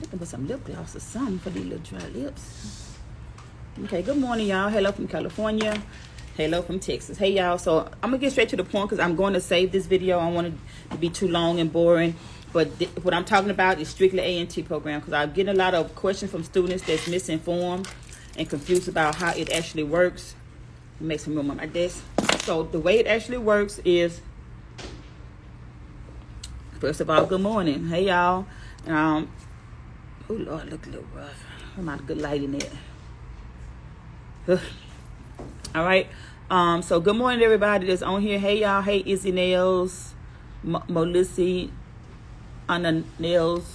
looking for some lip gloss or something for these little dry lips. Okay, good morning, y'all. Hello from California. Hello from Texas. Hey, y'all. So I'm going to get straight to the point because I'm going to save this video. I don't want it to be too long and boring. But what I'm talking about is strictly ANT program because I'm getting a lot of questions from students that's misinformed and confused about how it actually works. Make some room on my desk. So the way it actually works is, first of all, good morning. Hey, y'all. Oh, Lord, look a little rough. I'm not a good light in there. All right. So good morning, everybody that's on here. Hey, y'all. Hey, Izzy Nails, Melissa, Anna Nails,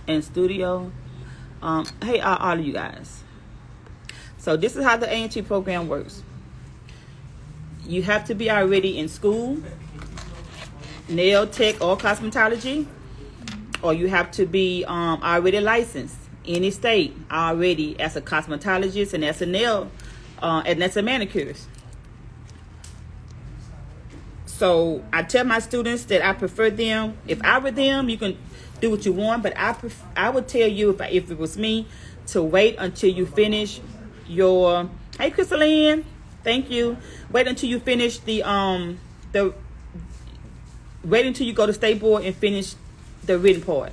and Studio. Hey, all of you guys. So this is how the ANT program works. You have to be already in school, nail tech or cosmetology, or you have to be already licensed in any state already as a cosmetologist and as a nail and as a manicurist. So I tell my students that I prefer them. If I were them, you can do what you want, but I would tell you if it was me to wait until you finish your, hey Crystalline, thank you. Wait until you finish wait until you go to state board and finish the written part,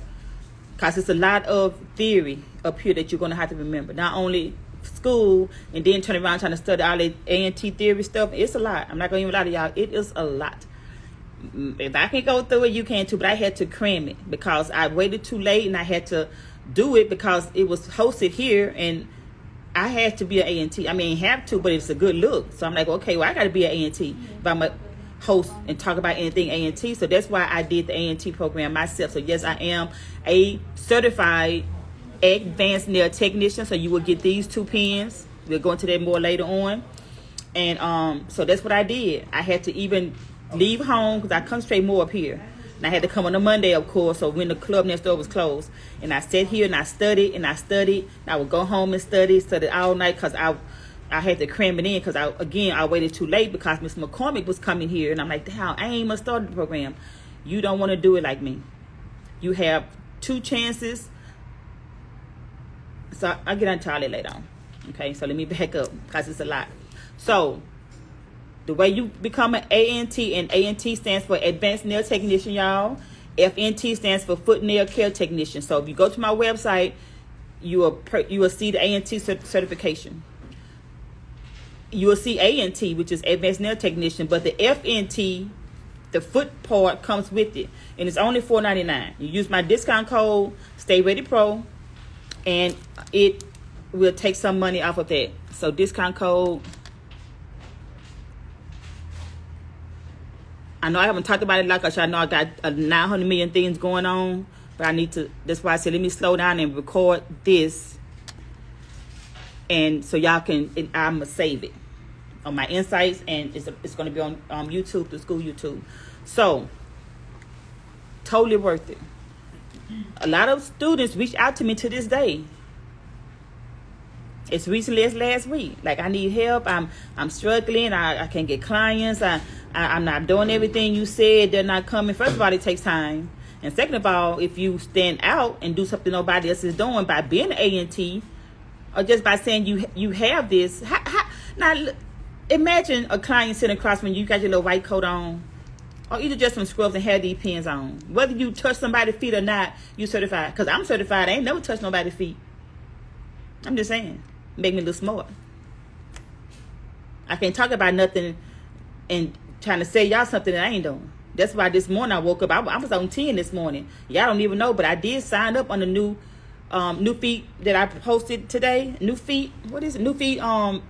because it's a lot of theory up here that you're going to have to remember. Not only school and then turn around trying to study all the ANT theory stuff. It's a lot. I'm not going to even lie to y'all. It is a lot. If I can go through it, you can too, but I had to cram it because I waited too late and I had to do it because it was hosted here and I had to be an ANT. I mean, have to, but it's a good look. So I'm like, okay, well, I got to be an ANT if I'm a host and talk about anything ANT. So that's why I did the ANT program myself. So yes, I am a certified advanced nail technician. So you will get these 2 pens. We'll go into that more later on. And so that's what I did. I had to even leave home because I concentrate more up here. And I had to come on a Monday, of course, so when the club next door was closed. And I sat here and I studied and I studied. And I would go home and study all night because I had to cram it in because I waited too late because Miss McCormick was coming here. And I'm like, damn, I ain't even started the program. You don't want to do it like me. You have 2 chances. So I'll get into all that later on. Okay, so let me back up because it's a lot. So the way you become an ANT, and ANT stands for Advanced Nail Technician, y'all. FNT stands for Foot Nail Care Technician. So if you go to my website, you will see the ANT certification. You will see ANT, which is Advanced Nail Technician, but the FNT, the foot part, comes with it, and it's only $4.99. You use my discount code Stay Ready Pro, and it will take some money off of that. So discount code. I know I haven't talked about it like I know I got 900 million things going on, but I need to, that's why I said let me slow down and record this, and so y'all can, I'm gonna save it on my insights, and it's gonna be on YouTube, the school YouTube. So totally worth it. A lot of students reach out to me to this day. As recently as last week, like, I need help. I'm struggling. I can't get clients. I'm not doing everything you said. They're not coming. First of all, it takes time, and second of all, if you stand out and do something nobody else is doing by being an ANT, or just by saying you have this. Now, imagine a client sitting across from you got your little white coat on, or either just some scrubs and have these pins on. Whether you touch somebody's feet or not, you certified. Because I'm certified. I ain't never touched nobody's feet. I'm just saying. Make me look smart. I can't talk about nothing and trying to say y'all something that I ain't doing. That's why this morning I woke up. I was on 10 this morning. Y'all don't even know, but I did sign up on the new feet that I posted today. New feet. What is it? New feet. I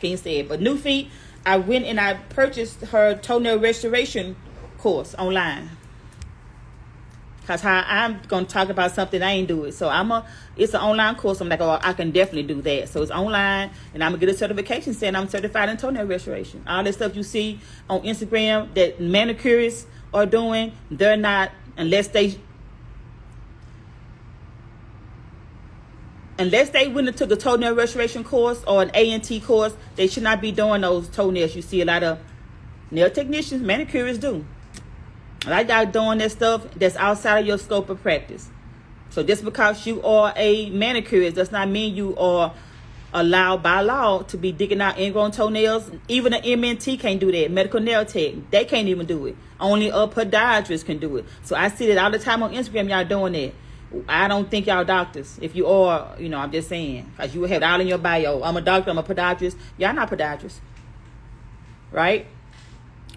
can't say it, but new feet. I went and I purchased her toenail restoration course online. Because how I'm going to talk about something I ain't do it. So it's an online course. I'm like, oh, I can definitely do that. So it's online, and I'm going to get a certification saying I'm certified in toenail restoration. All that stuff you see on Instagram that manicurists are doing, they're not, unless they went and took a toenail restoration course or an ANT course, they should not be doing those toenails. You see a lot of nail technicians, manicurists do. Like y'all doing that stuff that's outside of your scope of practice. So just because you are a manicurist does not mean you are allowed by law to be digging out ingrown toenails. Even an MNT can't do that. Medical nail tech, they can't even do it. Only a podiatrist can do it. So I see that all the time on Instagram, y'all doing that. I don't think y'all doctors. If you are, I'm just saying, because you have it all in your bio. I'm a doctor, I'm a podiatrist. Y'all not podiatrists. Right?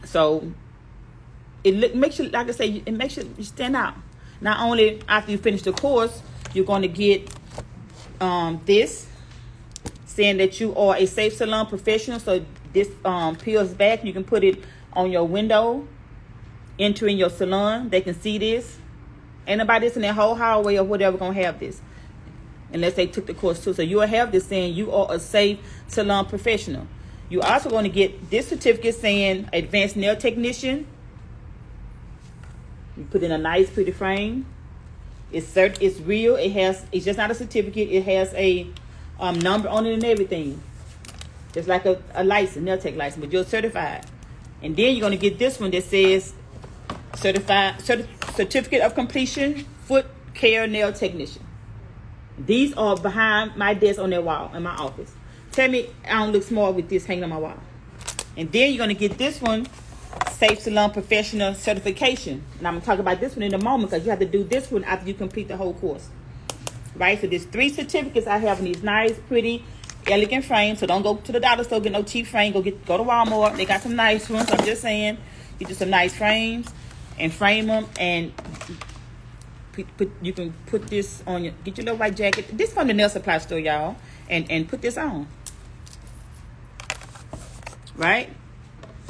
So it makes you, like I say, it makes you stand out. Not only after you finish the course, you're going to get this, saying that you are a safe salon professional. So this peels back. You can put it on your window, entering your salon. They can see this. Ain't nobody in their whole hallway or whatever going to have this, unless they took the course too. So you will have this saying you are a safe salon professional. You're also going to get this certificate saying advanced nail technician. You put in a nice, pretty frame. It's real. It's just not a certificate. It has a number on it and everything, just like a license, nail tech license, but you're certified. And then you're going to get this one that says certificate of completion, foot care nail technician. These are behind my desk on that wall in my office. Tell me I don't look smart with this hanging on my wall. And then you're going to get this one, safe salon professional certification. And I'm going to talk about this one in a moment, because you have to do this one after you complete the whole course. Right? So there's 3 certificates I have in these nice, pretty, elegant frames. So don't go to the dollar store, get no cheap frame. Go to Walmart. They got some nice ones. I'm just saying, get you some nice frames and frame them, and you can put this on get your little white jacket. This from the nail supply store, y'all, and put this on. Right?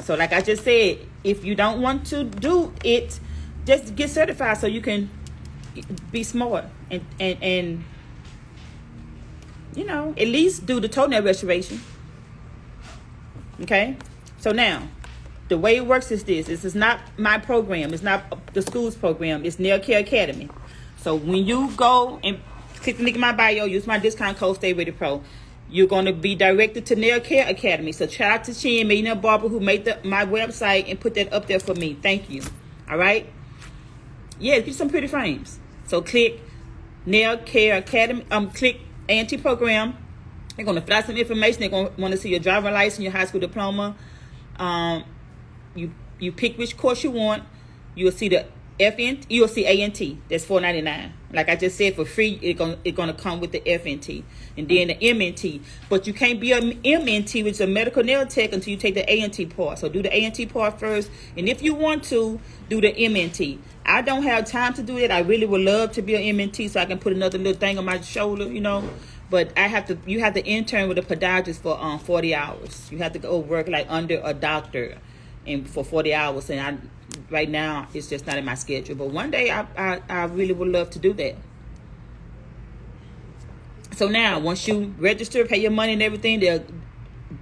So like I just said, if you don't want to do it, just get certified so you can be smart and at least do the toenail restoration. Okay? So now, the way it works is this. This is not my program. It's not the school's program. It's Nail Care Academy. So when you go and click the link in my bio, use my discount code Stay Ready Pro, you're going to be directed to Nail Care Academy. So shout out to Chin, Millionaire Barber, who made my website and put that up there for me. Thank you. All right? Yeah, get some pretty frames. So click Nail Care Academy. Click MNT Program. They're going to fill out some information. They're going to want to see your driver's license, your high school diploma. You pick which course you want. You'll see the FNT. You'll see ANT. That's $4.99. Like I just said, for free, it's gonna come with the FNT and then the MNT. But you can't be an MNT, which is a medical nail tech, until you take the ANT part. So do the ANT part first, and if you want to, do the MNT. I don't have time to do it. I really would love to be an MNT so I can put another little thing on my shoulder, But you have to intern with a podiatrist for 40 hours. You have to go work like under a doctor and for 40 hours. And right now, it's just not in my schedule. But one day, I really would love to do that. So now, once you register, pay your money and everything, they'll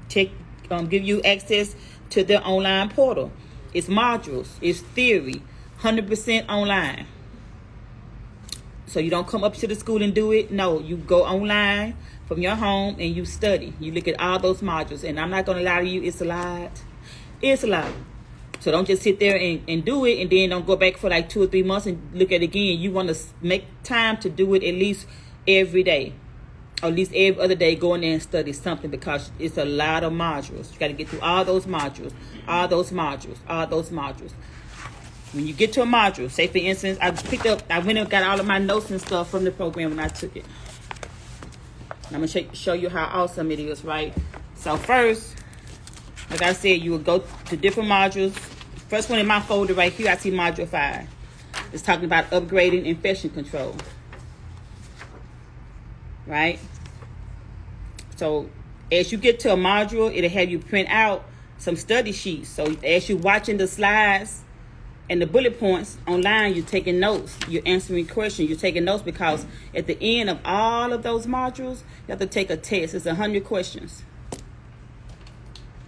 give you access to the online portal. It's modules. It's theory. 100% online. So you don't come up to the school and do it. No, you go online from your home and you study. You look at all those modules. And I'm not going to lie to you, it's a lot. It's a lot. So don't just sit there and do it and then don't go back for like 2 or 3 months and look at it again. You want to make time to do it at least every day. Or at least every other day, go in there and study something, because it's a lot of modules. You got to get through all those modules, all those modules, all those modules. When you get to a module, say for instance, I went and got all of my notes and stuff from the program when I took it. And I'm going to show you how awesome it is, right? So first, like I said, you will go to different modules. First one in my folder right here, I see module 5. It's talking about upgrading infection control. Right? So as you get to a module, it'll have you print out some study sheets. So as you're watching the slides and the bullet points online, you're taking notes. You're answering questions. You're taking notes, because at the end of all of those modules, you have to take a test. It's 100 questions.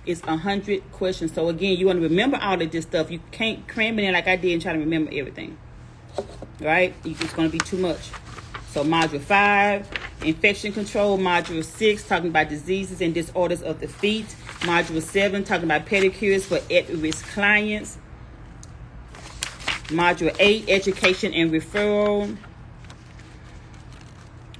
It's 100 questions. So again, you want to remember all of this stuff. You can't cram it in like I did and try to remember everything. Right? It's going to be too much. So module 5, infection control. Module 6, talking about diseases and disorders of the feet. Module 7, talking about pedicures for at-risk clients. Module 8, education and referral.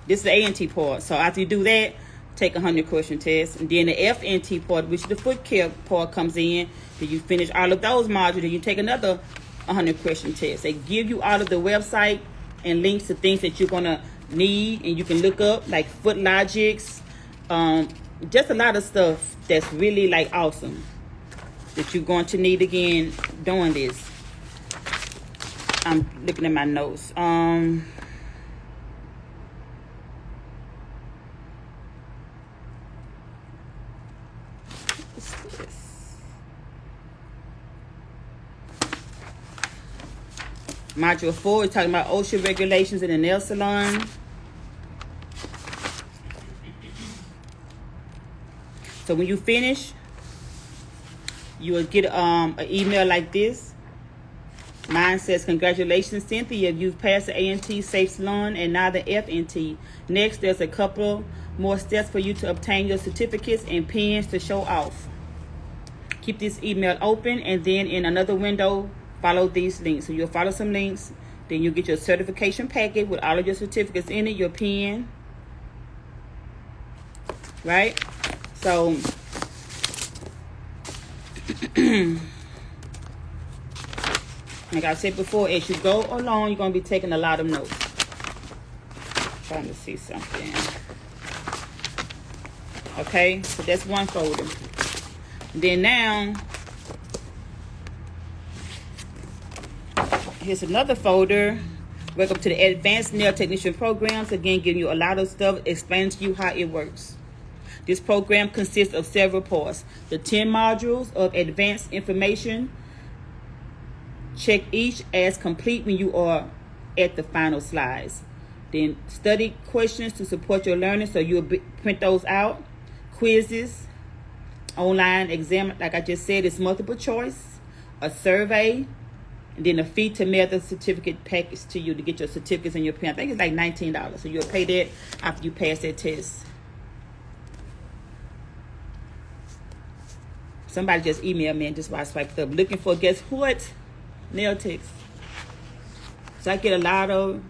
This is the ANT part. So after you do that, take a 100-question test. And then the FNT part, which is the foot care part, comes in. Then you finish all of those modules, and you take another 100-question test. They give you all of the website and links to things that you're going to need, and you can look up, like Foot Logics, just a lot of stuff that's really like awesome that you're going to need again doing this. I'm looking at my notes. Module 4 is talking about OSHA regulations in the nail salon. So when you finish, you will get an email like this. Mine says, "Congratulations, Cynthia. You've passed the ANT Safe Salon and now the FNT. Next, there's a couple more steps for you to obtain your certificates and pins to show off. Keep this email open, and then in another window, follow these links." So you'll follow some links. Then you'll get your certification packet with all of your certificates in it, your pin. Right? So, like I said before, as you go along, you're going to be taking a lot of notes. Trying to see something. Okay? So that's one folder. Then now, here's another folder. Welcome to the Advanced Nail Technician Programs. Again, giving you a lot of stuff, explaining to you how it works. This program consists of several parts. The 10 modules of advanced information. Check each as complete when you are at the final slides. Then study questions to support your learning, so you'll print those out. Quizzes, online exam, like I just said, it's multiple choice. A survey, and then a fee to mail the certificate package to you to get your certificates and your pen. I think it's like $19. So you'll pay that after you pass that test. Somebody just emailed me and just while I swiped up, looking for, guess what? Nail techs. So I get a lot of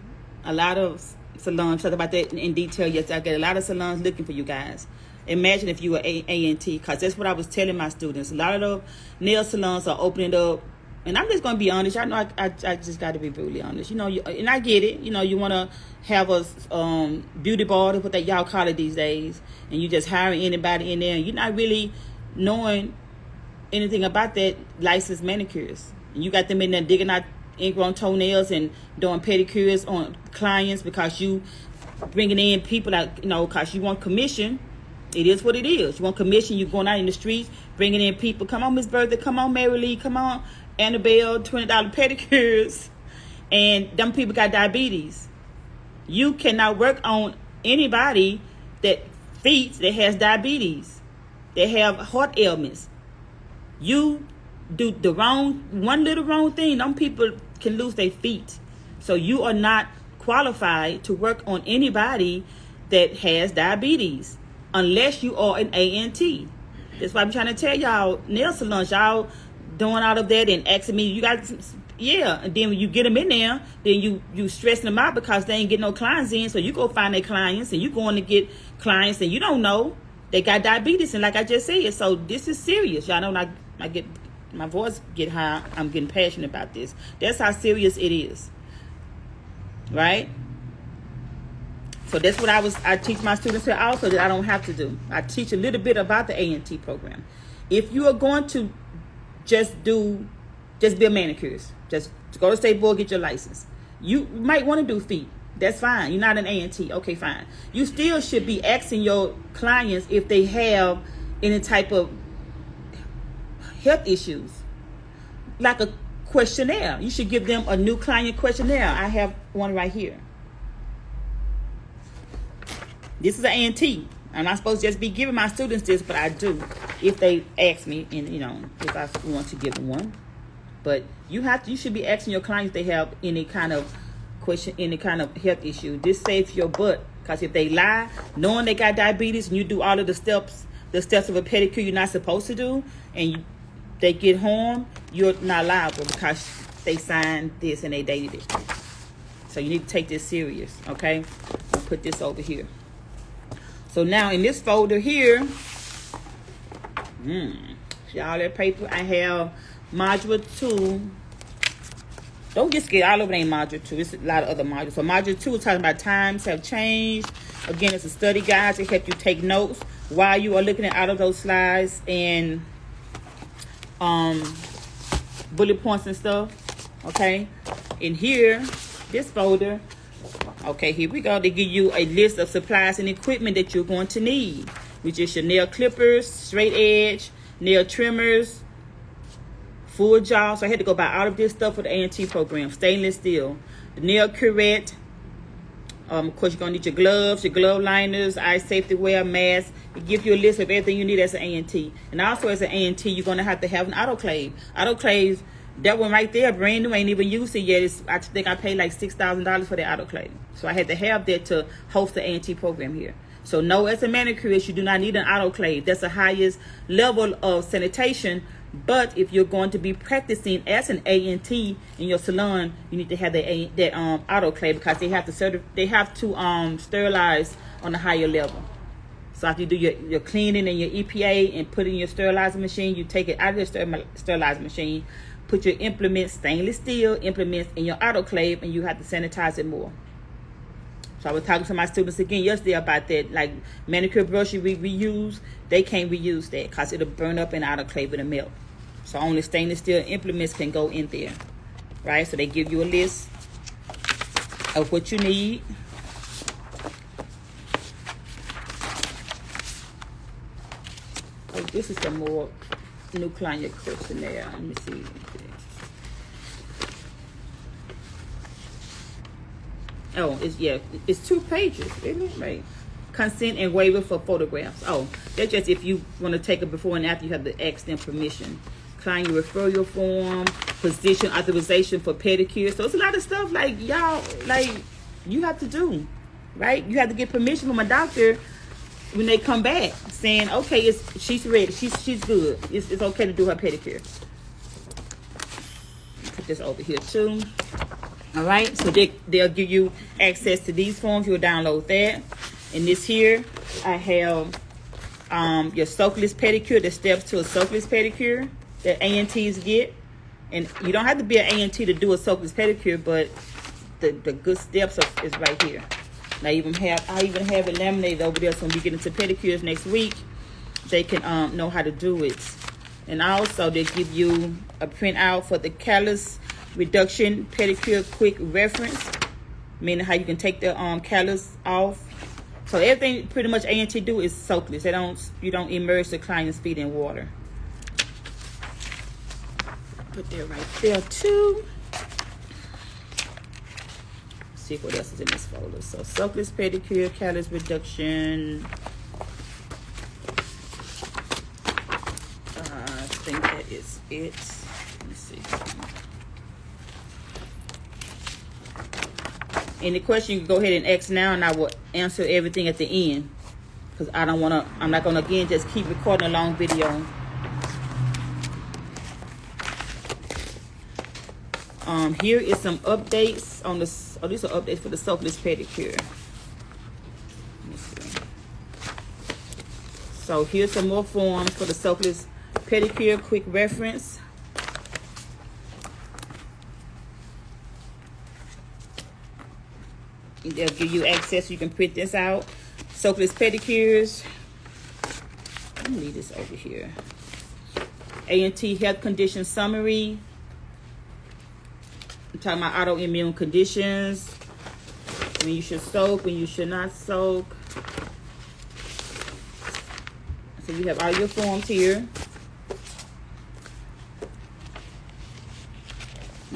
salons. Talk about that in detail. Yes, I get a lot of salons looking for you guys. Imagine if you were ANT, because that's what I was telling my students. A lot of the nail salons are opening up, and I'm just going to be honest. I know I just got to be brutally honest. You know, and I get it. You know, you want to have a beauty bar, what that y'all call it these days, and you just hiring anybody in there, and you're not really knowing anything about that licensed manicures. And you got them in there digging out ingrown toenails and doing pedicures on clients because you bringing in people that, you know, because you want commission. It is what it is. You want commission. You're going out in the streets, bringing in people. Come on, Miss Bertha. Come on, Mary Lee. Come on, Annabelle. $20 pedicures. And them people got diabetes. You cannot work on anybody that has diabetes. They have heart ailments. You do the one little wrong thing, them people can lose their feet. So you are not qualified to work on anybody that has diabetes unless you are an ANT. That's why I'm trying to tell y'all, nail salons, y'all doing all of that and asking me, you got, yeah. And then when you get them in there, then you stressing them out because they ain't getting no clients in. So you go find their clients and you going to get clients and you don't know they got diabetes. And like I just said, so this is serious. Y'all know I get my voice get high. I'm getting passionate about this. That's how serious it is, right? So that's what I teach my students here also, that I don't have to do. I teach a little bit about the ANT program. If you are going to just be a manicurist, just go to state board, get your license. You might want to do feet. That's fine. You're not an ANT. Okay, fine. You still should be asking your clients if they have any type of health issues, like a questionnaire. You should give them a new client questionnaire. I have one right here. This is an ANT. I'm not supposed to just be giving my students this, but I do if they ask me, and you know, if I want to give them one. But you should be asking your clients if they have any kind of question, any kind of health issue. This saves your butt, because if they lie, knowing they got diabetes, and you do all of the steps of a pedicure you're not supposed to do, and they get home, you're not liable because they signed this and they dated it. So you need to take this serious, okay? I'll put this over here. So now in this folder here, see all that paper? I have module 2. Don't just get all over in module 2. It's a lot of other modules. So module 2 is talking about times have changed. Again, it's a study guide to help you take notes while you are looking at all of those slides and bullet points and stuff. Okay. In here, this folder, okay, here we go. They give you a list of supplies and equipment that you're going to need, which is your nail clippers, straight edge, nail trimmers, full jaw. So I had to go buy all of this stuff for the MNT program. Stainless steel, the nail curette. Of course, you're going to need your gloves, your glove liners, eye safety wear, mask. It gives you a list of everything you need as an ANT. And also as an ANT, you're going to have an autoclave. Autoclaves, that one right there, brand new, ain't even used it yet. I think I paid like $6,000 for the autoclave. So I had to have that to host the ANT program here. So no, as a manicurist, you do not need an autoclave. That's the highest level of sanitation. But if you're going to be practicing as an ANT in your salon, you need to have that autoclave, because they have to sterilize on a higher level. So after you do your cleaning and your EPA and put in your sterilizer machine, you take it out of the sterilizer machine, put your implements, stainless steel implements, in your autoclave, and you have to sanitize it more. So I was talking to my students again yesterday about that. Like manicure brushes we reuse, they can't reuse that because it'll burn up in the autoclave and melt. So only stainless steel implements can go in there, right? So they give you a list of what you need. Oh, this is some more new client questionnaire. Let me see. Oh, it's 2 pages, isn't it? Right. Consent and waiver for photographs. Oh, that's just if you want to take a before and after, you have to ask them permission. Client referral form, position authorization for pedicure. So it's a lot of stuff like y'all, like you have to do, right? You have to get permission from a doctor when they come back saying, okay, she's ready, she's good. It's okay to do her pedicure. Put this over here too. All right, so they'll give you access to these forms. You'll download that. In this here, I have your soakless pedicure, the steps to a soakless pedicure that ANTs get. And you don't have to be an ANT to do a soakless pedicure, but the good steps is right here. And I even have it laminated over there, so when we get into pedicures next week, they can know how to do it. And also they give you a printout for the callus reduction pedicure quick reference, meaning how you can take the callus off. So everything pretty much ANT do is soakless. You don't immerse the client's feet in water. Put that right there too. Let's see what else is in this folder. So soakless pedicure, callus reduction. I think that is it. Let me see. Any question, you can go ahead and ask now, and I will answer everything at the end. Because I'm not going to, again, just keep recording a long video. Here is some updates on this. Oh, these are updates for the soakless pedicure. Let me see. So here's some more forms for the soakless pedicure quick reference. They'll give you access. You can print this out. Soakless pedicures. Let me leave this over here. ANT health condition summary. I'm talking about autoimmune conditions. When you should soak, when you should not soak. So you have all your forms here.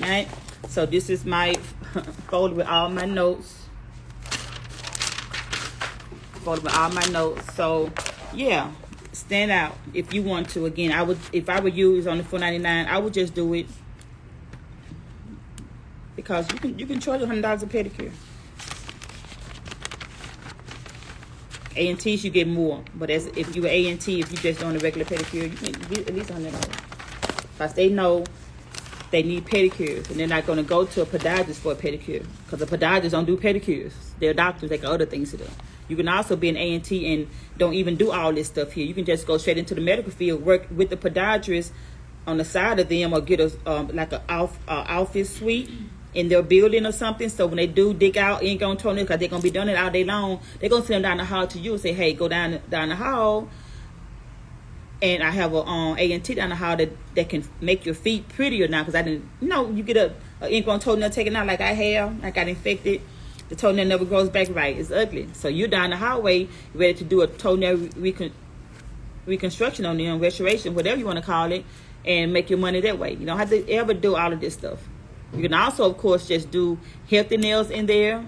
All right. So this is my folder with all my notes. So yeah, stand out if you want to. Again, if I were you, it's on the $4.99. I would just do it because you can charge $100 a pedicure. ANTs you get more, but if you're ANT, if you just doing a regular pedicure, you can get at least $100 because they know they need pedicures, and they're not going to go to a podiatrist for a pedicure because the podiatrists don't do pedicures. They're doctors. They got other things to do. You can also be an A&T and don't even do all this stuff here. You can just go straight into the medical field, work with the podiatrist on the side of them, or get a like a office suite in their building or something. So when they do dig out ingrown toenails, because they're going to be doing it all day long, they're going to send them down the hall to you and say, hey, go down the hall. And I have a A&T down the hall that can make your feet prettier now, because I didn't, you get a ingrown toenail taken out like I have. I got infected. The toenail never grows back right. It's ugly. So you're down the hallway, ready to do a toenail reconstruction on them, restoration, whatever you want to call it, and make your money that way. You don't have to ever do all of this stuff. You can also, of course, just do healthy nails in there,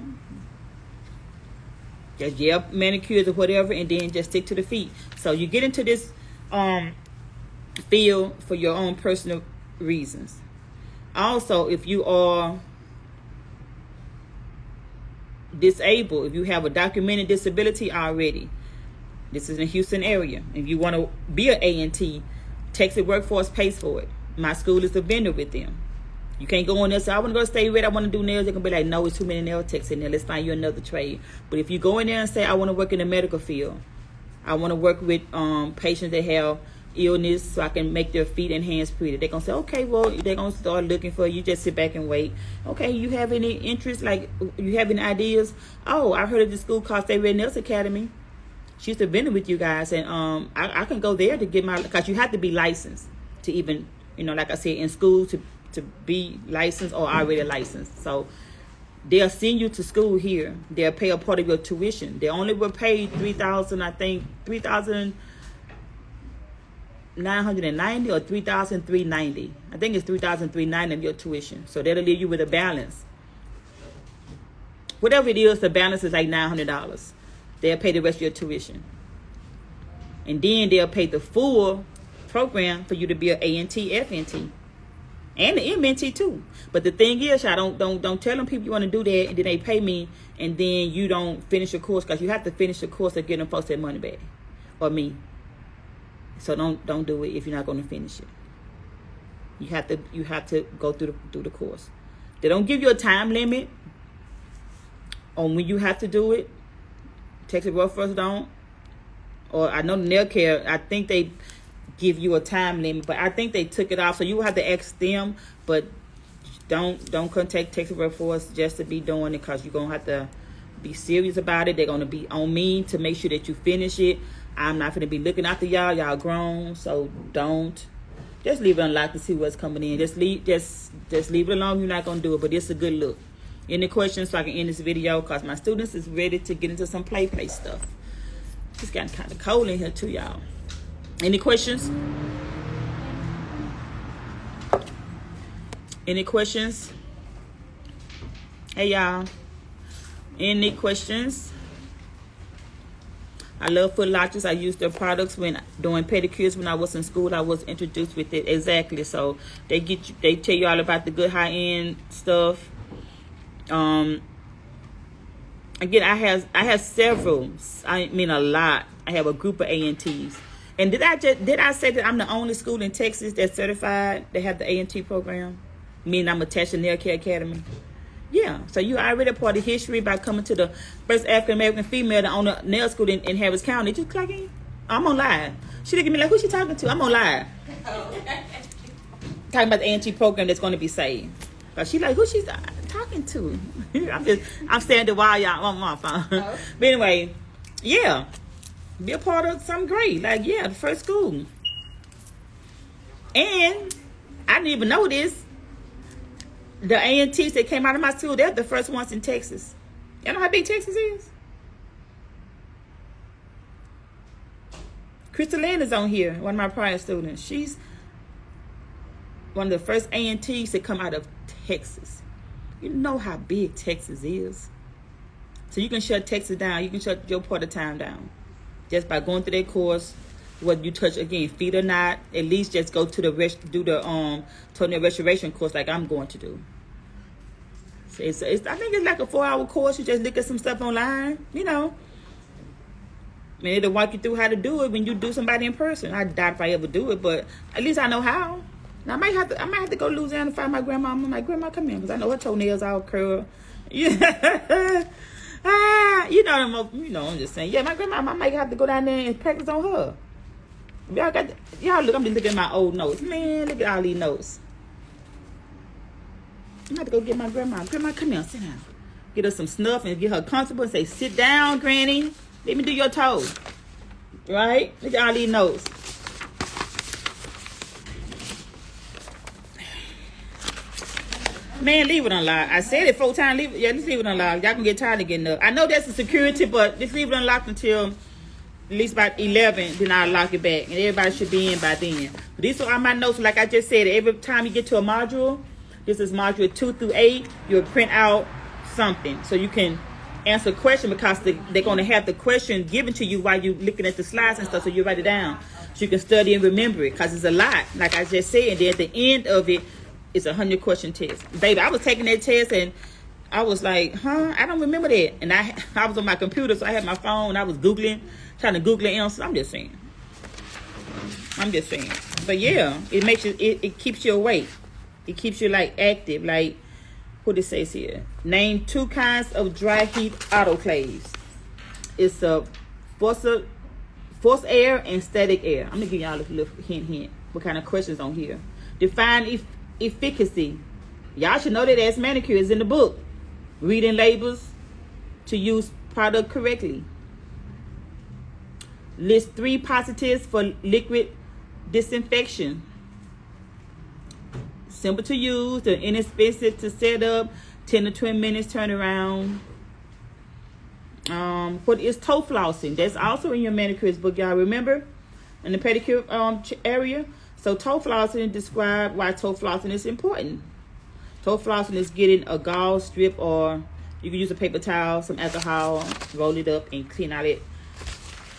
just manicures or whatever, and then just stick to the feet. So you get into this field for your own personal reasons. Also, if you are disabled, if you have a documented disability already, this is in the Houston area, if you want to be an A&T, Texas Workforce pays for it. My school is a vendor with them. You can't go in there and say, I want to go to State Red, I want to do nails. They're going to be like, no, it's too many nail techs in there. Let's find you another trade. But if you go in there and say, I want to work in the medical field, I want to work with patients that have illness so I can make their feet and hands pretty, they're going to say, okay, well, they're going to start looking for you. Just sit back and wait. Okay, you have any interest? Like, you have any ideas? Oh, I heard of this school called State Red Nails Academy. She used to vendor with you guys, and I can go there to get my, because you have to be licensed to even, like I said, in school to be licensed or already licensed. So they'll send you to school here. They'll pay a part of your tuition. They only will pay $3,000, I think, $3,990 or $3,390. I think it's $3,390 of your tuition. So that'll leave you with a balance. Whatever it is, the balance is like $900. They'll pay the rest of your tuition. And then they'll pay the full program for you to be an A&T, FNT. And the MNT too. But the thing is, I don't tell them people you want to do that, and then they pay me, and then you don't finish your course, because you have to finish the course to get them folks their money back, or me. So don't do it if you're not going to finish it. You have to go through the course. They don't give you a time limit on when you have to do it. Texas Workforce don't. Or I know nail care, I think they give you a time limit, but I think they took it off, so you will have to ask them. But don't contact Texas Workforce just to be doing it, because you're gonna have to be serious about it. They're gonna be on me to make sure that you finish it. I'm not gonna be looking after y'all grown, so don't. Just leave it unlocked and see what's coming in. Just leave it alone. You're not gonna do it, but it's a good look. Any questions, so I can end this video, because my students is ready to get into some play stuff. It's gotten kind of cold in here too, y'all. Any questions? Any questions? Hey, y'all. Any questions? I love Foot Lockers. I used their products when doing pedicures when I was in school. I was introduced with it. Exactly. So they tell you all about the good high-end stuff. Again, I have several. I mean, a lot. I have a group of A&Ts. And did I say that I'm the only school in Texas that's certified that have the A&T program? Meaning I'm attached to Nail Care Academy. Yeah. So you already part of history by coming to the first African American female to own a nail school in Harris County. Just click in. I'm on live. She look at me like, who's she talking to? I'm on live. Talking about the A&T program that's going to be saved. But she like, who she's talking to? I'm standing there while y'all on my phone. Oh. But anyway, yeah. Be a part of something great. Like, yeah, the first school. And I didn't even know this. The A&Ts that came out of my school, they're the first ones in Texas. You know how big Texas is? Crystal Lynn is on here, one of my prior students. She's one of the first A&Ts that come out of Texas. You know how big Texas is. So you can shut Texas down. You can shut your part of town down. Just by going through that course, whether you touch, again, feet or not, at least just go to do the toenail restoration course like I'm going to do. So I think it's like a 4-hour course. You just look at some stuff online, And it'll walk you through how to do it when you do somebody in person. I doubt if I ever do it, but at least I know how. And I might have to go to Louisiana and find my grandma. I'm like, Grandma, come here, because I know her toenails all curled. Yeah. I'm just saying. Yeah, my grandma, I might have to go down there and practice on her. Y'all look, I'm just looking at my old notes. Man, look at all these notes. I'm about to go get my grandma. Grandma, come here, sit down. Get her some snuff and get her comfortable and say, sit down, Granny. Let me do your toes. Right? Look at all these notes. Man, leave it unlocked. I said it 4 times. Just leave it unlocked. Y'all can get tired of getting up. I know that's the security, but just leave it unlocked until at least about 11. Then I'll lock it back. And everybody should be in by then. But these are all my notes. Like I just said, every time you get to a module, this is module 2 through 8, you'll print out something. So you can answer a question, because they're going to have the question given to you while you're looking at the slides and stuff. So you write it down. So you can study and remember it, because it's a lot. Like I just said, and then at the end of it, it's a 100-question test. Baby, I was taking that test and I was like, I don't remember that. And I was on my computer, so I had my phone. I was Googling, trying to Google the answers. I'm just saying. But yeah, it makes you, it keeps you awake. It keeps you like active. Like what it says here. Name 2 kinds of dry heat autoclaves. It's a forced air and static air. I'm gonna give y'all a little hint. What kind of questions on here? Define efficacy. Y'all should know that as manicures in the book. Reading labels to use product correctly. List 3 positives for liquid disinfection. Simple to use, they're inexpensive to set up, 10 to 20 minutes turnaround. What is toe flossing? That's also in your manicures book, y'all remember? In the pedicure area. So toe flossing, describe why toe flossing is important. Toe flossing is getting a gauze strip, or you can use a paper towel, some alcohol, roll it up and clean out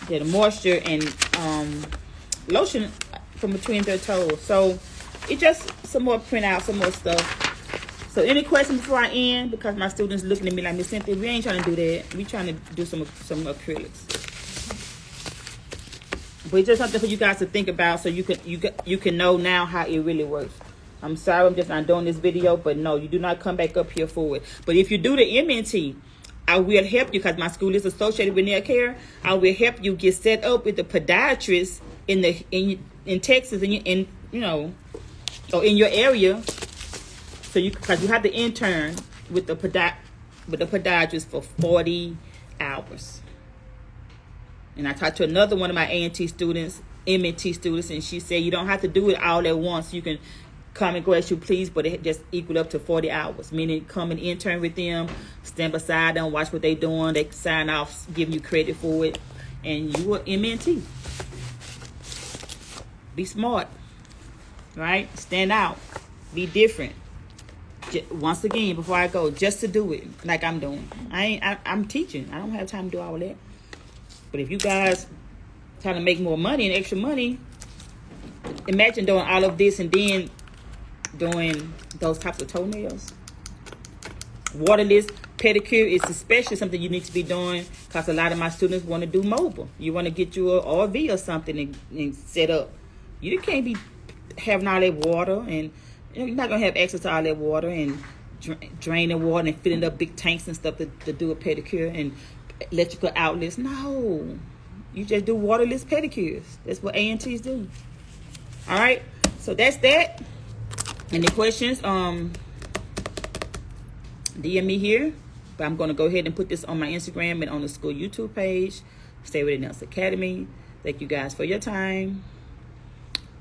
the moisture and lotion from between their toes. So it's just some more printout, some more stuff. So any questions before I end? Because my students looking at me like, Miss Cynthia, we ain't trying to do that. We trying to do some acrylics. But it's just something for you guys to think about, so you can know now how it really works. I'm sorry, I'm just not doing this video, but no, you do not come back up here for it. But if you do the MNT, I will help you, because my school is associated with nail care. I will help you get set up with the podiatrist in Texas, in your area. So because you have to intern with the podiatrist for 40 hours. And I talked to another one of my MNT students, and she said you don't have to do it all at once. You can come and go as you please, but it just equal up to 40 hours. Meaning come and intern with them, stand beside them, watch what they're doing. They sign off, give you credit for it, and you are MNT. Be smart, right? Stand out, be different. Once again, before I go, just to do it like I'm doing. I'm teaching. I don't have time to do all that. But if you guys trying to make more money and extra money, imagine doing all of this and then doing those types of toenails. Waterless pedicure is especially something you need to be doing, because a lot of my students want to do mobile. You want to get you an RV or something and set up. You can't be having all that water, and you're not going to have access to all that water and draining water and filling up big tanks and stuff to do a pedicure and electrical outlets. No, you just do waterless pedicures. That's what ANTs do. All right, so that's that. Any questions? DM me here. But I'm going to go ahead and put this on my Instagram and on the school YouTube page. Stay with the Nails Academy. Thank you guys for your time.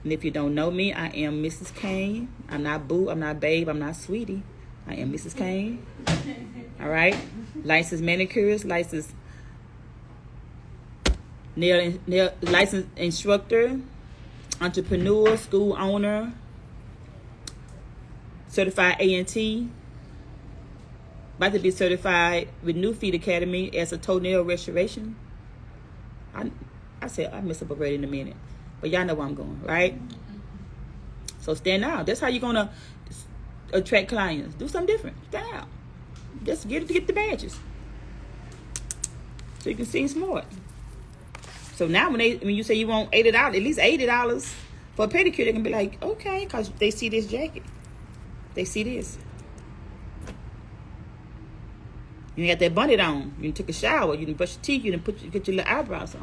And if you don't know me, I am Mrs. Kane. I'm not Boo. I'm not Babe. I'm not Sweetie. I am Mrs. Kane. All right. Licensed manicurist, licensed nail licensed instructor, entrepreneur, school owner, certified ANT, about to be certified with New Feet Academy as a toenail restoration. I said I mess up a word in a minute, but y'all know where I'm going, right? So stand out. That's how you're gonna attract clients. Do something different. Stand out. Just get the badges, so you can see smart. So now when you say you want $80, at least $80 For a pedicure, they're gonna be like, okay, because they see this jacket. They see this. You got that bonnet on. You took a shower. You didn't brush your teeth. You didn't put your little eyebrows on.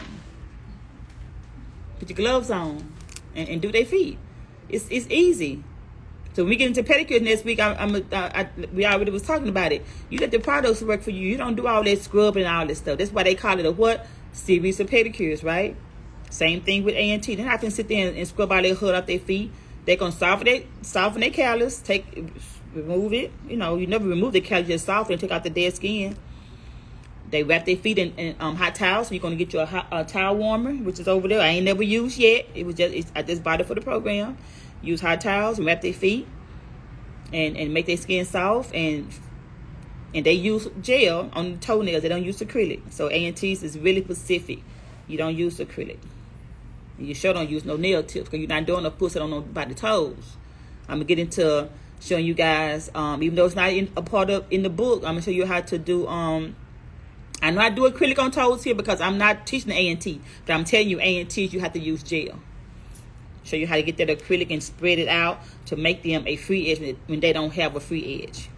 Put your gloves on, and do their feet. It's easy. So when we get into pedicures next week, we already was talking about it. You let the products work for you. You don't do all that scrubbing and all this stuff. That's why they call it a what? Series of pedicures, right? Same thing with A&T. They're not going to sit there and scrub all their hood off their feet. They're going to soften their callus, remove it. You know, you never remove the callus, just soften and take out the dead skin. They wrap their feet in hot towels. So you're going to get you a towel warmer, which is over there. I ain't never used yet. I just bought it for the program. Use hot towels and wrap their feet and make their skin soft. And they use gel on the toenails. They don't use acrylic. So A&T's is really specific. You don't use acrylic. You sure don't use no nail tips because you're not doing a push it on nobody's toes. I'm going to get into showing you guys, even though it's not in the book, I'm going to show you how to do, I know I do acrylic on toes here because I'm not teaching the A&T, but I'm telling you A&T's you have to use gel. Show you how to get that acrylic and spread it out to make them a free edge when they don't have a free edge.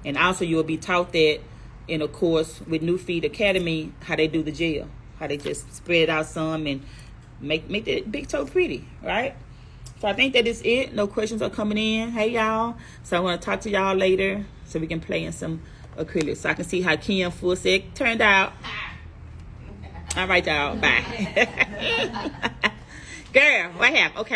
And also you will be taught that in a course with New Feet Academy, how they do the gel. How they just spread it out some and make that big toe pretty, right? So I think that is it. No questions are coming in. Hey, y'all. So I want to talk to y'all later so we can play in some acrylic. So I can see how Kim Fullsec turned out. All right, y'all. Bye. Girl, what happened? Okay.